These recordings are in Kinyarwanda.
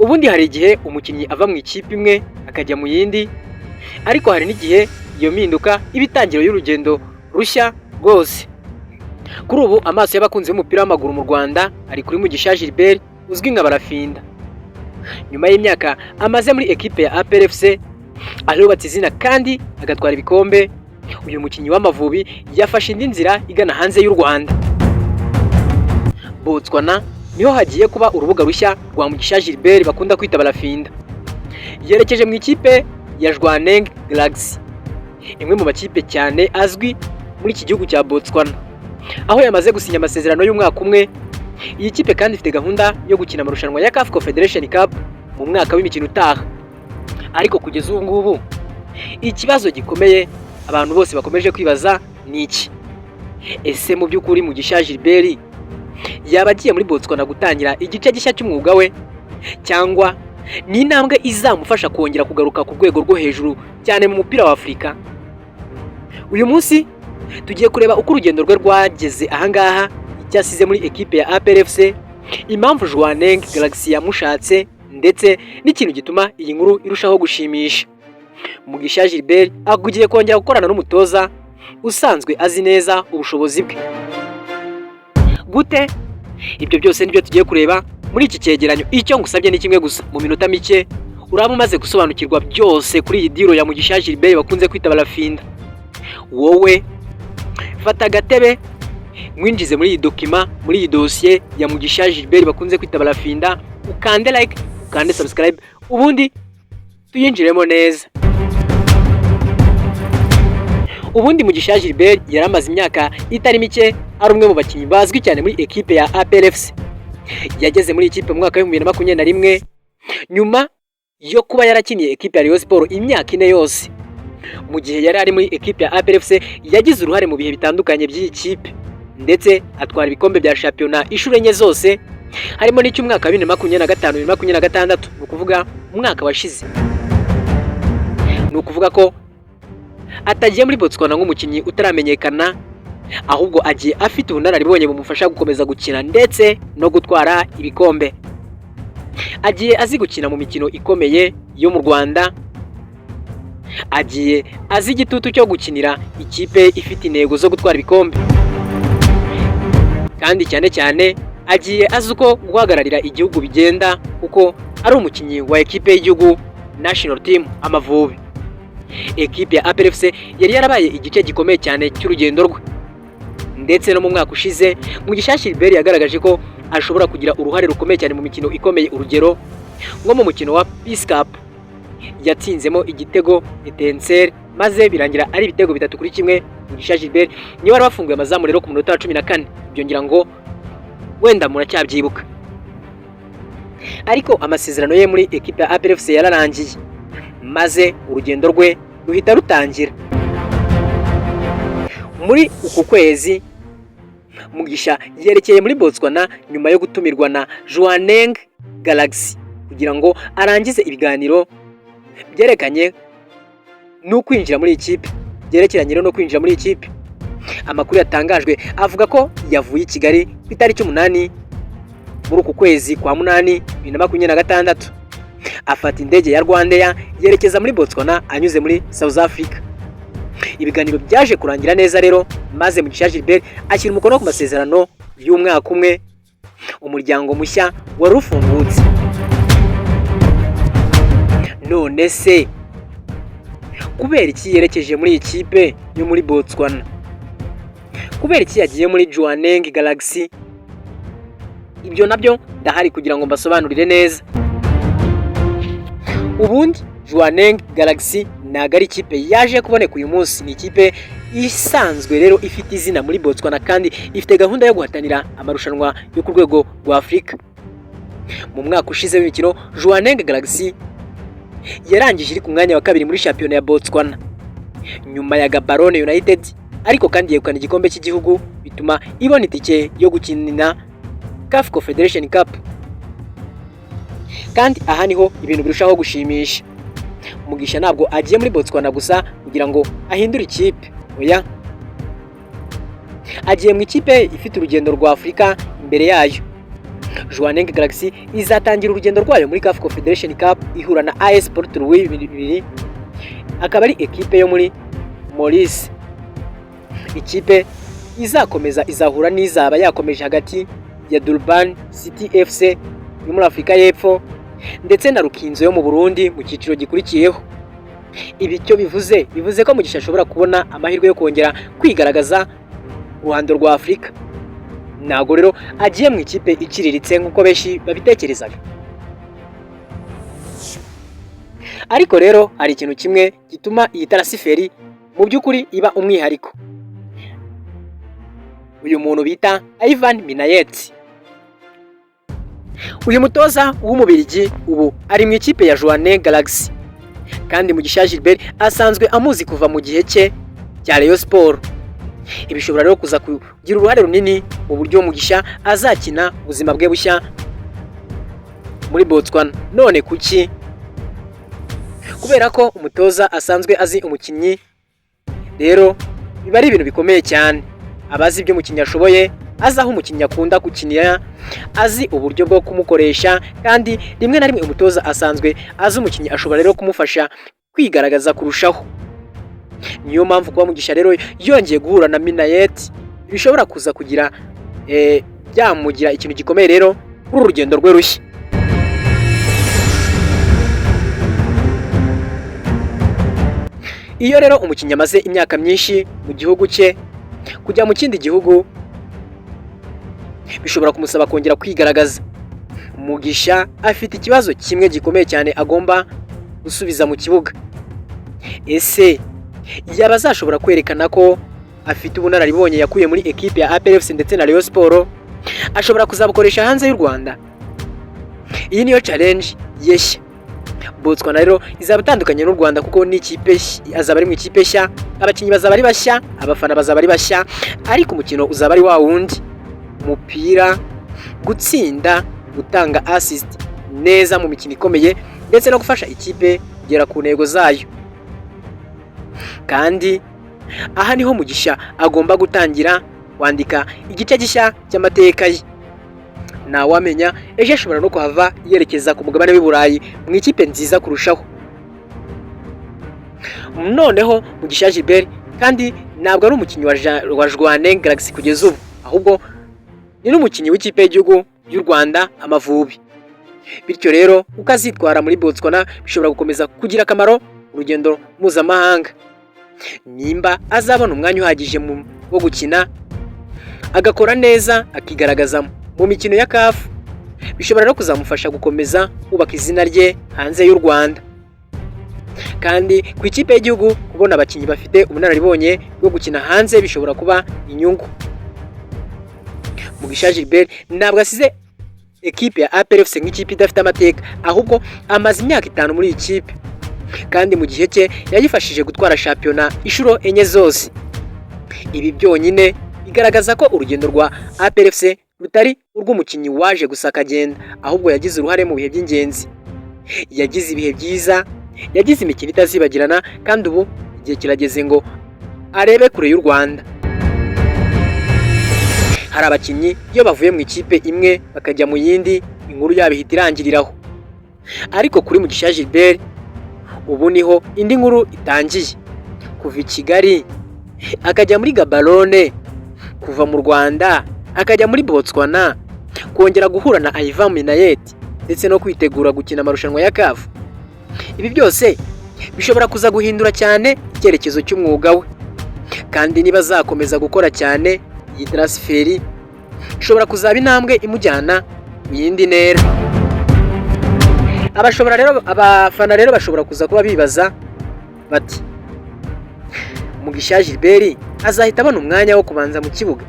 ubundi hari igihe umukinnyi ava mu ikipe imwe akajya mu yindi, ariko hari n'igihe iyo mpinduka iba itangiro y'urugendo rushya rwose. Kuri ubu amaso y'abakunzi b'umupira w'amaguru mu Rwanda ari kuri Mugisha Gilbert uzwi nka Barafinda. Nyuma y'imyaka amaze muri ekipe ya APR FC aho yubatse izina kandi agatwara ibikombe, uyu mukinnyi w'Amavubi yafashe indi nzira igana hanze y'u Rwanda. Botswana niho hagiye kuba urubuga rushya rwa Mugisha Gilbert bakunda kwita Barafinda. Yerekeje mu ikipe ya Jwaneng Galaxy, imwe mu makipe cyane azwi muri iki gihugu cya Botswana, aho yamaze gusinya amasezerano y'umwaka umwe. Iyi kipe kandi ifite gahunda yo gukina amarushanwa ya CAF Confederation Cup mu mwaka w'imikino utaha. Ariko kugeza ubu ngubu ikibazo gikomeye abantu bose bakomeje kwibaza ni iki: ese mu by'ukuri Mugisha Gilbert yaba agiye muri Botswana gutangira igice gishya cy'umwuga we, cyangwa ni intambwe izamufasha kongera kugaruka ku rwego rwo hejuru cyane mu mupira wa Afurika? Uyu munsi tugiye kureba uko urugendo rwe rwageze ahangaha, icyasize muri ekipe ya APR FC, impamvu Jwaneng Galaxy yamushatse, ndetse n'ikintu gituma iyi nkuru irushaho gushimisha. Mugisha Gilbert agiye kongera gukorana n'umutoza usanzwe azi neza ubushobozi bwe. Gute? Ibyo byose nibyo tugiye kureba muri iki cyegeranyo. Icyo ngusabye ni kimwe gusa: mu minota mike uraba umaze gusobanukirwa byose kuri iyi diro ya Mugisha Gilbert bakunze kwita Barafinda. Wowe fata agatebe mwinjize muri iyi dokima, muri iyi dosiye ya Mugisha Gilbert bakunze kwita Barafinda, ukande like, ukande subscribe, ubundi tuyinjiremo neza. Ubundi Mugisha Gilbert yaramaze imyaka itari mike ari umwe mu bakinnyi bazwi cyane muri ekipe ya APR FC. Yageze muri ikipe mu mwaka wa 2021 nyuma yo kuba yarakiniye ekipe ya Rayon Sport imyaka 4 yose. Mu gihe yari ari muri ekipe ya APR FC yagize uruhare mu bihe bitandukanye by'iyi kipe, ndetse atwara ibikombe bya shampiyona inshuro enye zose, harimo n'icy'umwaka wa 2025 2026, ni ukuvuga umwaka washize. Ni ukuvuga ko atagiye muri Botswana nk'umukinnyi utaramenyekana, ahubwo agiye afite ubunararibonye bumufasha gukomeza gukina ndetse no gutwara ibikombe. Agiye azi gukina mu mikino ikomeye yo mu Rwanda, agiye azi igitutu cyo gukinira ikipe ifite intego zo gutwara ibikombe, kandi cyane cyane agiye azi uko guhagararira igihugu bigenda, kuko ari umukinnyi wa ekipe y'igihugu national team Amavubi. Ekipe ya APR FC yari yarabaye igice gikomeye cyane cy'urugendo rwe, ndetse no mu mwaka ushize Mugisha Gilbert yagaragaje ko ashobora kugira uruhare rukomeye cyane mu mikino ikomeye. Urugero nko mu mukino wa Peace Cup yatsinzemo igitego Etincelle, maze birangira ari ibitego 3-1. Mugisha Gilbert niwe wari wafunguye amazamu rero ku munota wa 14. Ibyo ngira ngo wenda muracyabyibuka. Ariko amasezerano ye muri ekipe ya APR FC yararangiye, maze urugendo rwe ruhita rutangira. Muri uku kwezi Mugisha yerekeye muri Botswana nyuma yo gutumirwa na Jwaneng Galaxy kugira ngo arangize ibiganiro byerekanye no kwinjira muri ikipe, byerekeranye no kwinjira muri ikipe. Amakuru yatangajwe avuga ko yavuye i Kigali ku itariki 8 muri uku kwezi kwa 8 2026, afata indege ya Rwandair yerekeza muri Botswana anyuze muri South Africa. Ibiganiro byaje kurangira neza rero, maze Mugisha Gilbert ashyira umukono ku masezerano y'umwaka umwe. Umuryango mushya wari ufungutse. None se kubera iki yerekeje muri ikipe yo muri Botswana? Kubera iki yagiye muri Jwaneng Galaxy? Ibyo nabyo ndahari kugira ngo mbasobanurire neza. Ubundi Jwaneng Galaxy ntago ari ikipe yaje kuboneka uyu munsi, ni ikipe isanzwe rero ifite izina muri Botswana kandi ifite gahunda yo guhatanira amarushanwa yo ku rwego rwa Afurika. Mu mwaka ushize w'imikino Jwaneng Galaxy yarangije iri ku mwanya wa 2 muri shampiyona ya Botswana nyuma ya Gaborone United, ariko kandi yegukana igikombe cy'igihugu bituma ibona itike yo gukinira CAF Confederation Cup. Kandi aha niho ibintu birushaho gushimisha. Mugisha ntabwo agiye muri Botswana gusa kugira ngo ahindure ikipe, oya, agiye mu ikipe ifite urugendo rwa Afurika imbere yayo. Jwaneng Galaxy izatangira urugendo rwayo muri CAF Confederation Cup ihura na AS Port Louis 2 akaba ari ekipe yo muri Maurice. Ikipe izakomeza izahura n'izaba yakomeje hagati ya Durban City FC yo muri Afurika y'Epfo ndetse na Rukinzo yo mu Burundi mu cyiciro gikurikiyeho. Ibi cyo bivuze ko Mugisha ashobora kubona amahirwe yo kongera kwigaragaza ruhando rwa Afurika. Ntago rero agiye mu ikipe ikiriritse nk'uko benshi babitekerezaga. Ariko rero hari ikintu kimwe gituma iyi transferi mu by'ukuri iba umwihariko. Uyu muntu bita Ivan Minnaert, uyu mutoza w'umubirigi ubu ari mu ikipe ya Jwaneng Galaxy, kandi Mugisha Gilbert asanzwe amuzi kuva mu gihe cye cya Rayon Sport. Ibishobora rero kuza kugira uruhare runini mu buryo Mugisha azakina ubuzima bwe bushya muri Botswana. None kuki? Kubera ko umutoza asanzwe azi umukinnyi, rero biba ari ibintu bikomeye cyane. Abazi ibyo umukinnyi ashoboye, azi aho umukinnyi akunda gukinira, azi uburyo bwo kumukoresha, kandi rimwe na rimwe umutoza asanzwe azi umukinnyi ashobora rero kumufasha kwigaragaza kurushaho. Niyo mpamvu kuba Mugisha rero yongeye guhura na Minnaert bishobora kuza kugira byamugira ikintu gikomeye rero kuri urugendo rwe rushya. Iyo rero umukinnyi amaze imyaka myinshi mu gihugu cye, kujya mu kindi gihugu bishobora kumusaba kongera kwigaragaza. Mugisha afite ikibazo kimwe gikomeye cyane agomba gusubiza mu kibuga. Ese yaba azashobora kwerekana ko afite ubunararibonye yakuye muri ekipe ya APR FC ndetse na Rayon Sport, ashobora kuzabukoresha hanze y'u Rwanda? Iyi niyo challenge yeshya. Botswana rero izaba itandukanye n'u Rwanda kuko ni ikipe azaba ari mu ikipe nshya, abakinnyi bazaba ari bashya, abafana bazaba ari bashya, ariko umukino uzaba ari wa wundi: umupira, gutsinda, gutanga assist neza mu mikino ikomeye ndetse no gufasha ikipe kugera ku ntego zayo. Kandi aha niho Mugisha agomba gutangira kwandika igice gishya cy'amateka ye. Ntawamenya, ejo ashobora no kuhava yerekeza ku mugabane w'i Burayi mu ikipe nziza kurushaho. Noneho Mugisha Gilbert kandi ntabwo ari umukinnyi wa Jwaneng Galaxy kugeza ubu, ahubwo ni n'umukinnyi w'ikipe y'igihugu y'u Rwanda Amavubi. Bityo rero uko azitwara muri Botswana bishobora gukomeza kugira akamaro urugendo mpuzamahanga. Nimba azabona umwanya uhagije wo gukina, agakora neza, akigaragaza mu mikino ya CAF, bishobora no kuzamufasha gukomeza kubaka izina rye hanze y'u Rwanda. Kandi ku ikipe y'igihugu kubona abakinnyi bafite ubunararibonye bwo gukina hanze bishobora kuba inyungu. Mugisha Gilbert ntabwo asize ekipe ya APR FC nk'ikipe idafite amateka, ahubwo amaze imyaka 5 muri iyi kipe, kandi mu gihe cye yayifashije gutwara shampiyona inshuro 4 zose. Ibi byonyine bigaragaza ko urugendo rwa APR FC rutari urw'umukinnyi waje gusa akagenda, ahubwo yagize uruhare mu bihe by'ingenzi. Yagize ibihe byiza, yagize imikino itazibagirana, kandi ubu igihe kirageze ngo arebe kure y'u Rwanda. Hari abakinnyi iyo bavuye mu ikipe imwe bakajya mu yindi, inkuru yabo ihita irangiriraho. Ariko kuri Mugisha Gilbert ubu niho indi nkuru itangiye. Kuva i Kigali akajya muri Gaborone, kuva mu Rwanda akajya muri Botswana, kongera guhura na Ivan Minnaert ndetse no kwitegura gukina amarushanwa ya CAF. Ibi byose bishobora kuza guhindura cyane icyerekezo cy'umwuga we, kandi niba azakomeza gukora cyane, iyi transferi ishobora kuzaba intambwe imujyana mu yindi ntera. Abafana rero bashobora kuza kuba bibaza bati, Mugisha Gilbert azahita abona umwanya wo kubanza mu kibuga?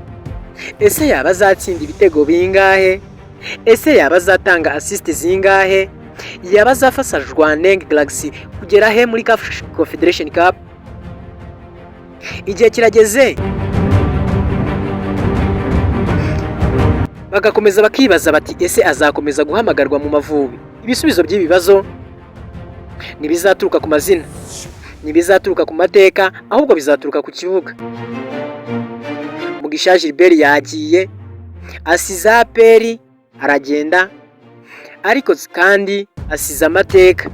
Ese yaba azatsinda ibitego bingahe? Ese yaba azatanga assist zingahe? Yaba azafasha Jwaneng Galaxy kugera he muri CAF Confederation Cup? Igihe kirageze bagakomeza bakibaza bati, ese azakomeza guhamagarwa mu Mavubi? Ibisubizo by'ibibazo ntibizaturuka ku mazina, ntibizaturuka ku mateka, ahubwo bizaturuka ku kibuga. Mugisha Gilbert yagiye asize APR aragenda, ariko kandi asize amateka,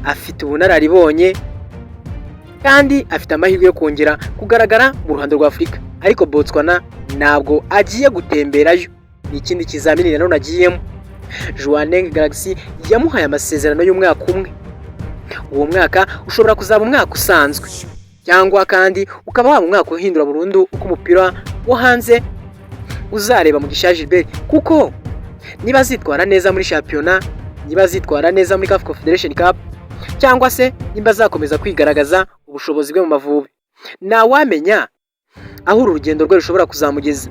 afite ubunararibonye kandi afite amahirwe yo kongera kugaragara mu ruhando rwa Afurika. Ariko Botswana ntabwo agiye gutemberayo, ni ikindi kizamini nanone agiyemo. Jwaneng Galaxy yamuhaye amasezerano y'umwaka umwe. Uwo mwaka ushobora kuzaba umwaka usanzwe cyangwa kandi ukaba waba umwaka uhindura burundu uko umupira wo hanze uzareba Mugisha Gilbert, kuko niba azitwara neza muri shampiyona, niba azitwara neza muri CAF Confederation Cup, cyangwa se nimba azakomeza kwigaragaza ubushobozi bwe mu Mavubi, ntawamenya aho uru rugendo rwe rushobora kuzamugeza.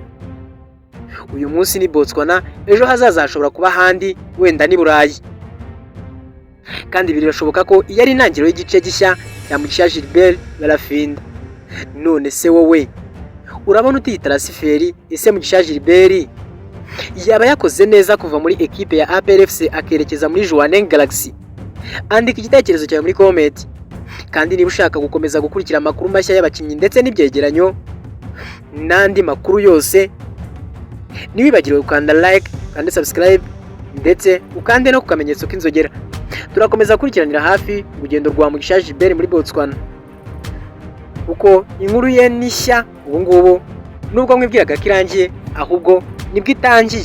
Uyu munsi ni Botswana, ejo hazaza hashobora kuba ahandi, wenda ni Burayi. Kandi birashoboka ko iyo ari intangiriro y'igice gishya cya Mugisha Gilbert Barafinda. None se wowe urabona uti transferi, ese Mugisha Gilbert yaba yakoze neza kuva muri ekipe ya APR FC akerekeza muri Jwaneng Galaxy? Andika igitekerezo cyawe muri comment. Kandi niba ushaka gukomeza gukurikira amakuru mashya y'abakinnyi ndetse n'ibyegeranyo n'andi makuru yose, ntiwibagirwe gukanda like kandi subscribe ndetse ukande no kukamenyetso k'inzogera. Turakomeza kurikiranira hafi urugendo rwa Mugisha Gilbert muri Botswana, kuko inkuru ye nishya ubu ngubu, nubwo mwibwiraga ko irangiye, ahubwo nibwo itangiye.